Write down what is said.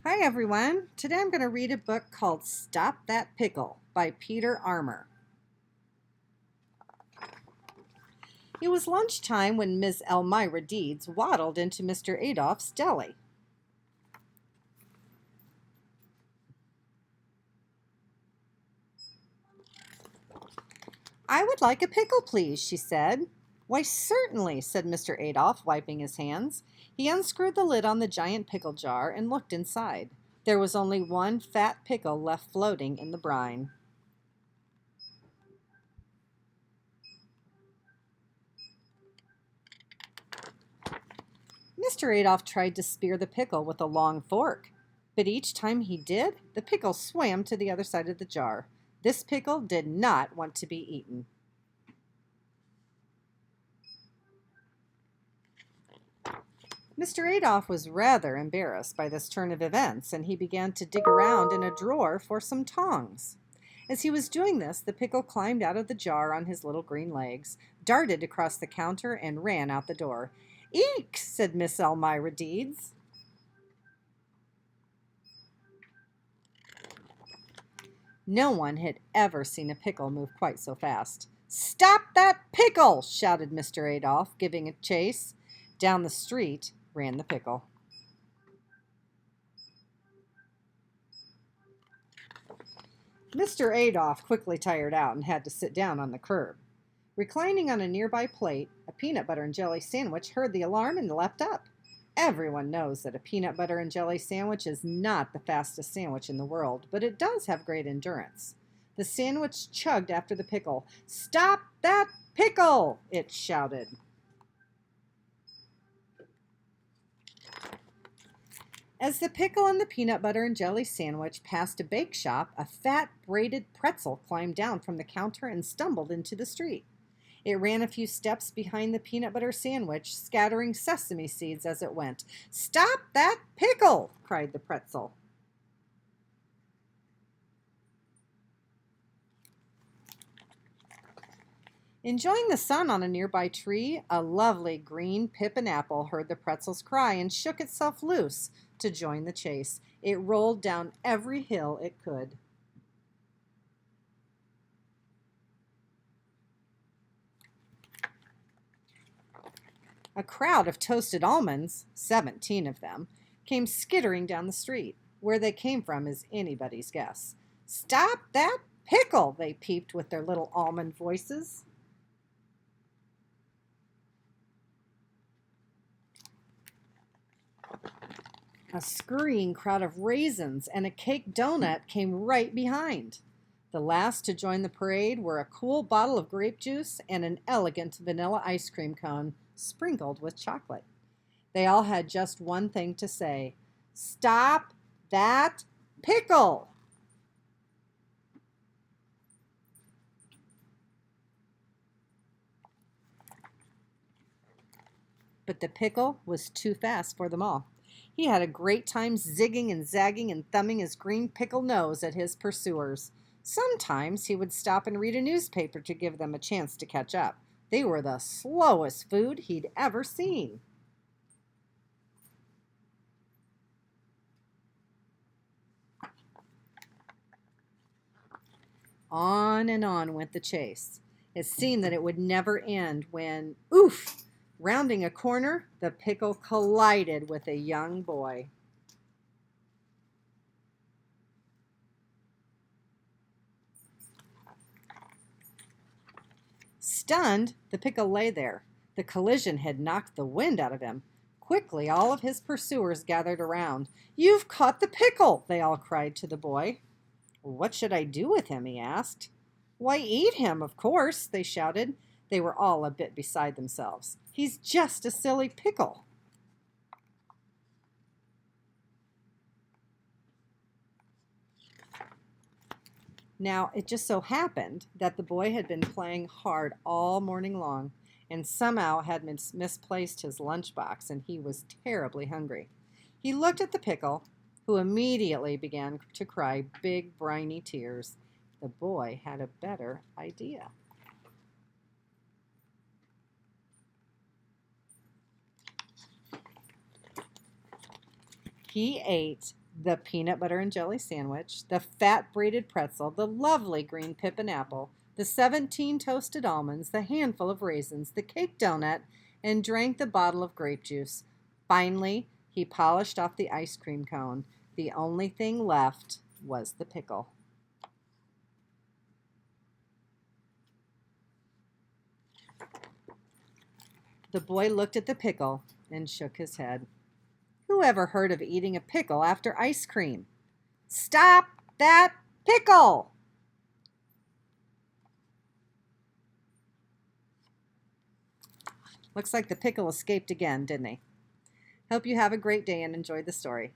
Hi everyone. Today I'm going to read a book called Stop That Pickle by Peter Armour. It was lunchtime when Miss Elmira Deeds waddled into Mr. Adolph's deli. "I would like a pickle, please," she said. "Why, certainly," said Mr. Adolph, wiping his hands. He unscrewed the lid on the giant pickle jar and looked inside. There was only one fat pickle left floating in the brine. Mr. Adolph tried to spear the pickle with a long fork, but each time he did, the pickle swam to the other side of the jar. This pickle did not want to be eaten. Mr. Adolph was rather embarrassed by this turn of events, and he began to dig around in a drawer for some tongs. As he was doing this, the pickle climbed out of the jar on his little green legs, darted across the counter, and ran out the door. "Eek!" said Miss Elmira Deeds. No one had ever seen a pickle move quite so fast. "Stop that pickle!" shouted Mr. Adolph, giving a chase. Down the street ran the pickle. Mr. Adolph quickly tired out and had to sit down on the curb. Reclining on a nearby plate, a peanut butter and jelly sandwich heard the alarm and leapt up. Everyone knows that a peanut butter and jelly sandwich is not the fastest sandwich in the world, but it does have great endurance. The sandwich chugged after the pickle. "Stop that pickle!" it shouted. As the pickle and the peanut butter and jelly sandwich passed a bake shop, a fat braided pretzel climbed down from the counter and stumbled into the street. It ran a few steps behind the peanut butter sandwich, scattering sesame seeds as it went. "Stop that pickle!" cried the pretzel. Enjoying the sun on a nearby tree, a lovely green pippin apple heard the pretzel's cry and shook itself loose to join the chase. It rolled down every hill it could. A crowd of toasted almonds, 17 of them, came skittering down the street. Where they came from is anybody's guess. "Stop that pickle!" they peeped with their little almond voices. A scurrying crowd of raisins and a cake donut came right behind. The last to join the parade were a cool bottle of grape juice and an elegant vanilla ice cream cone sprinkled with chocolate. They all had just one thing to say: "Stop that pickle!" But the pickle was too fast for them all. He had a great time zigging and zagging and thumbing his green pickle nose at his pursuers. Sometimes he would stop and read a newspaper to give them a chance to catch up. They were the slowest food he'd ever seen. On and on went the chase. It seemed that it would never end when, oof! Rounding a corner, the pickle collided with a young boy. Stunned, the pickle lay there. The collision had knocked the wind out of him. Quickly, all of his pursuers gathered around. "You've caught the pickle!" they all cried to the boy. "What should I do with him?" he asked. "Why, eat him, of course," they shouted. They were all a bit beside themselves. "He's just a silly pickle." Now, it just so happened that the boy had been playing hard all morning long and somehow had misplaced his lunchbox, and he was terribly hungry. He looked at the pickle, who immediately began to cry big, briny tears. The boy had a better idea. He ate the peanut butter and jelly sandwich, the fat braided pretzel, the lovely green pippin apple, the 17 toasted almonds, the handful of raisins, the cake donut, and drank the bottle of grape juice. Finally, he polished off the ice cream cone. The only thing left was the pickle. The boy looked at the pickle and shook his head. Who ever heard of eating a pickle after ice cream? Stop that pickle! Looks like the pickle escaped again, didn't he? Hope you have a great day and enjoyed the story.